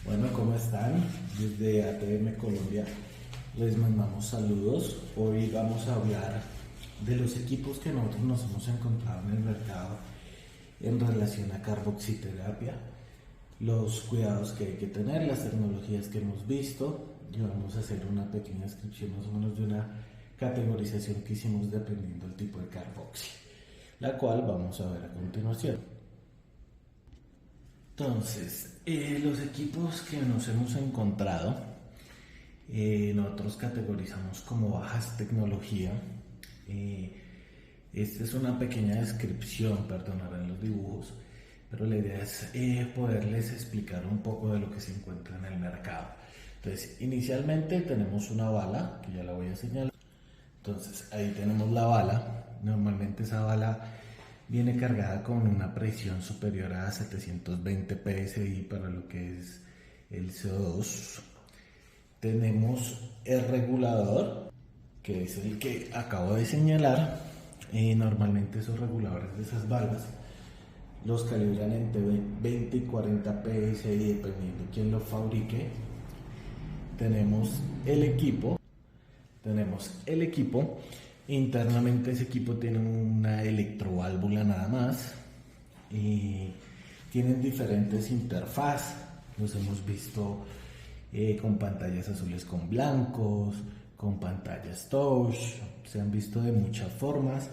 Bueno, ¿cómo están? Desde ATM Colombia les mandamos saludos. Hoy vamos a hablar de los equipos que nosotros nos hemos encontrado en el mercado en relación a carboxiterapia, los cuidados que hay que tener, las tecnologías que hemos visto, y vamos a hacer una pequeña descripción más o menos de una categorización que hicimos dependiendo del tipo de carboxi, la cual vamos a ver a continuación. Entonces, los equipos que nos hemos encontrado, nosotros categorizamos como bajas tecnología. Esta es una pequeña descripción, perdonarán los dibujos, pero la idea es poderles explicar un poco de lo que se encuentra en el mercado. Entonces, inicialmente tenemos una bala, que ya la voy a señalar. Entonces, ahí tenemos la bala. Normalmente esa bala viene cargada con una presión superior a 720 psi para lo que es el CO2. Tenemos el regulador, que es el que acabo de señalar. Normalmente esos reguladores de esas balas los calibran entre 20 y 40 psi dependiendo quién lo fabrique. Tenemos el equipo. Internamente ese equipo tiene una electroválvula nada más. Y tienen diferentes interfaz. Los hemos visto con pantallas azules con blancos, con pantallas touch. Se han visto de muchas formas.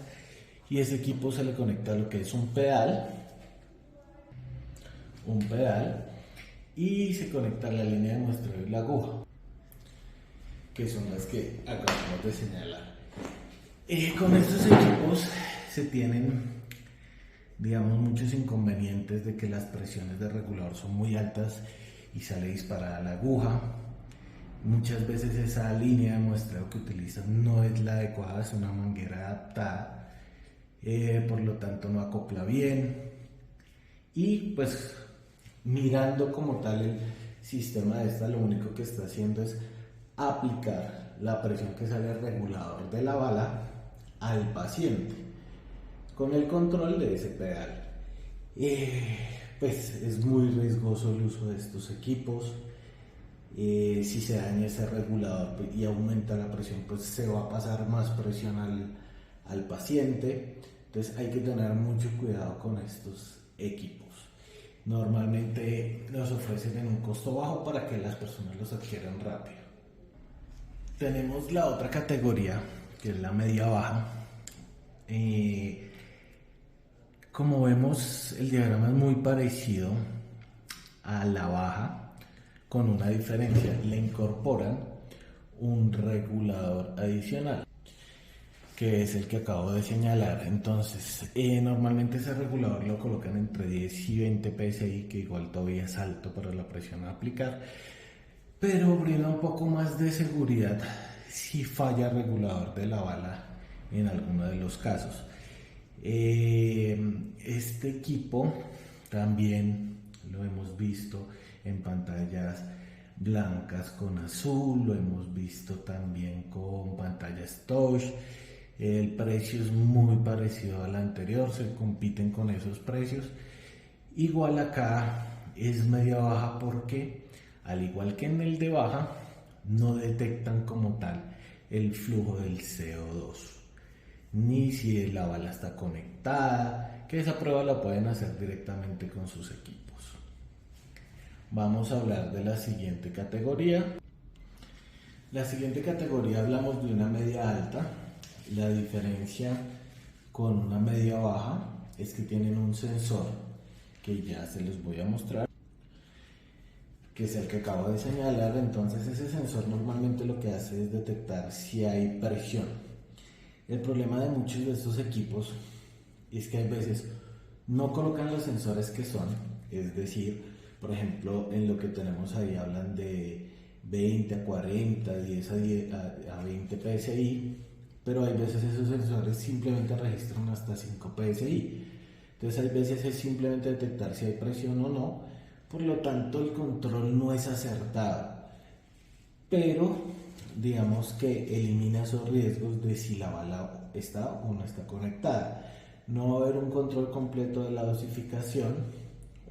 Y ese equipo se le conecta a lo que es un pedal, y se conecta a la línea de muestreo y la aguja, que son las que acabamos de señalar. Con estos equipos se tienen, digamos, muchos inconvenientes de que las presiones de regulador son muy altas y sale disparada la aguja. Muchas veces esa línea de muestreo que utilizan no es la adecuada, es una manguera adaptada, por lo tanto no acopla bien. Y pues mirando como tal el sistema de esta, lo único que está haciendo es aplicar la presión que sale del regulador de la bala al paciente con el control de ese pedal. Pues es muy riesgoso el uso de estos equipos. Si se daña ese regulador y aumenta la presión, pues se va a pasar más presión al paciente. Entonces hay que tener mucho cuidado con estos equipos. Normalmente los ofrecen en un costo bajo para que las personas los adquieran rápido. Tenemos la otra categoría, que es la media baja. Como vemos, el diagrama es muy parecido a la baja, con una diferencia: le incorporan un regulador adicional, que es el que acabo de señalar. Entonces, normalmente ese regulador lo colocan entre 10 y 20 psi, que igual todavía es alto para la presión a aplicar, pero brinda un poco más de seguridad si falla el regulador de la bala en alguno de los casos. Este equipo también lo hemos visto en pantallas blancas con azul, lo hemos visto también con pantallas touch. El precio es muy parecido al anterior, se compiten con esos precios. Igual acá es media baja porque, al igual que en el de baja, no detectan como tal el flujo del CO2, ni si la bala está conectada, que esa prueba la pueden hacer directamente con sus equipos. Vamos a hablar de la siguiente categoría. La siguiente categoría hablamos de una media alta. La diferencia con una media baja es que tienen un sensor que ya se los voy a mostrar, que es el que acabo de señalar. Entonces ese sensor normalmente lo que hace es detectar si hay presión. El problema de muchos de estos equipos es que a veces no colocan los sensores que son, es decir, por ejemplo, en lo que tenemos ahí hablan de 20 a 40, 10 a 20 psi, pero hay veces esos sensores simplemente registran hasta 5 psi. Entonces hay veces es simplemente detectar si hay presión o no, por lo tanto el control no es acertado, pero digamos que elimina esos riesgos de si la bala está o no está conectada. No va a haber un control completo de la dosificación,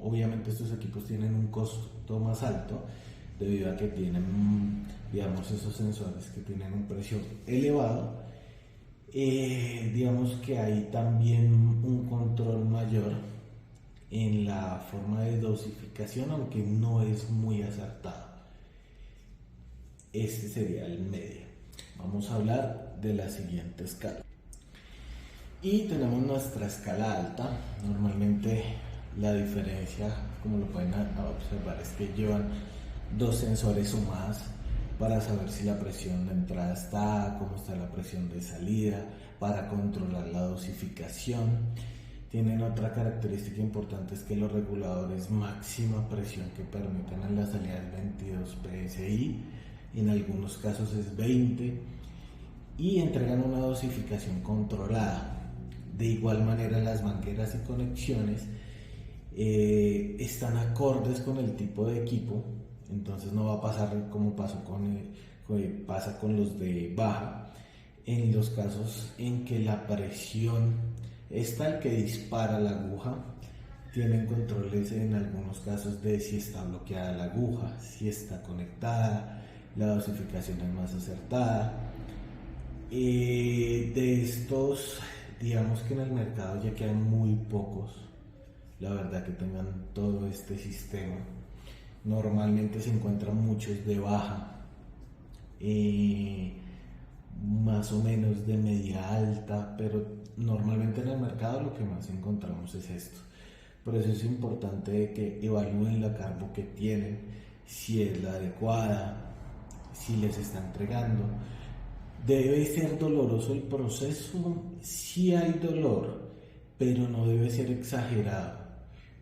obviamente estos equipos tienen un costo más alto debido a que tienen, digamos, esos sensores que tienen un precio elevado. Digamos que hay también un control mayor en la forma de dosificación, aunque no es muy acertado. Este sería el medio. Vamos a hablar de la siguiente escala. Y tenemos nuestra escala alta. Normalmente la diferencia, como lo pueden observar, es que llevan dos sensores o más para saber si la presión de entrada está, cómo está la presión de salida, para controlar la dosificación. Tienen otra característica importante, es que los reguladores máxima presión que permiten en la salida es 22 psi, en algunos casos es 20, y entregan una dosificación controlada. De igual manera, las mangueras y conexiones están acordes con el tipo de equipo, entonces no va a pasar como pasa con los de baja, en los casos en que la presión es tal que dispara la aguja. Tienen controles en algunos casos de si está bloqueada la aguja, si está conectada, la dosificación es más acertada. De estos, digamos que en el mercado ya quedan muy pocos, la verdad, que tengan todo este sistema. Normalmente se encuentran muchos de baja, más o menos de media alta, pero normalmente en el mercado lo que más encontramos es esto. Por eso es importante que evalúen la carbo que tienen, si es la adecuada, si les está entregando. ¿Debe ser doloroso el proceso? Sí hay dolor, pero no debe ser exagerado.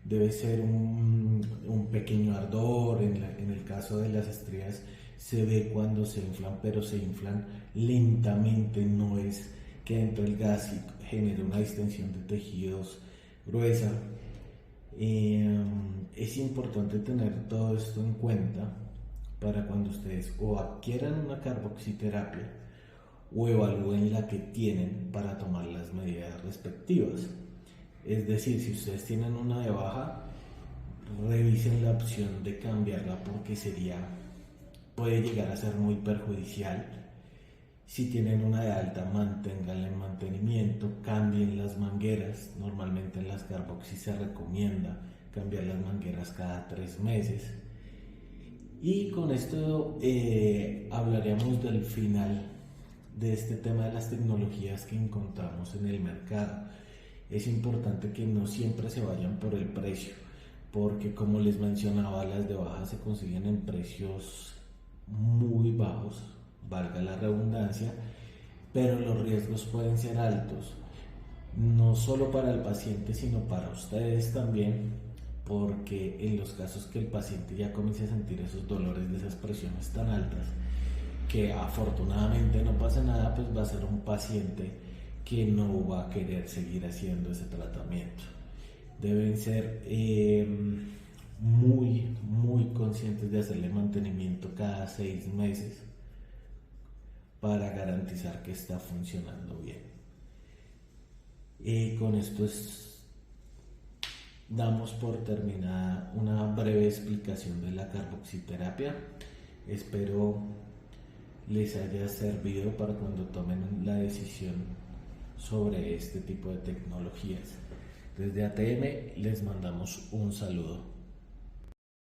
Debe ser un pequeño ardor. En el caso de las estrías se ve cuando se inflan, pero se inflan lentamente. No es que entre el gas y genere una distensión de tejidos gruesa. Es importante tener todo esto en cuenta para cuando ustedes o adquieran una carboxiterapia o evalúen la que tienen para tomar las medidas respectivas. Es decir, si ustedes tienen una de baja, revisen la opción de cambiarla, porque puede llegar a ser muy perjudicial. Si tienen una de alta, manténganla en mantenimiento, cambien las mangueras. Normalmente en las carboxy se recomienda cambiar las mangueras cada 3 meses. Y con esto hablaremos del final de este tema de las tecnologías que encontramos en el mercado. Es importante que no siempre se vayan por el precio, porque como les mencionaba, las de baja se consiguen en precios muy bajos, valga la redundancia, pero los riesgos pueden ser altos, no solo para el paciente, sino para ustedes también, porque en los casos que el paciente ya comience a sentir esos dolores de esas presiones tan altas, que afortunadamente no pasa nada, pues va a ser un paciente que no va a querer seguir haciendo ese tratamiento. Deben ser muy conscientes de hacerle mantenimiento cada 6 meses para garantizar que está funcionando bien. Y con esto damos por terminada una breve explicación de la carboxiterapia. Espero les haya servido para cuando tomen la decisión sobre este tipo de tecnologías. Desde ATM les mandamos un saludo.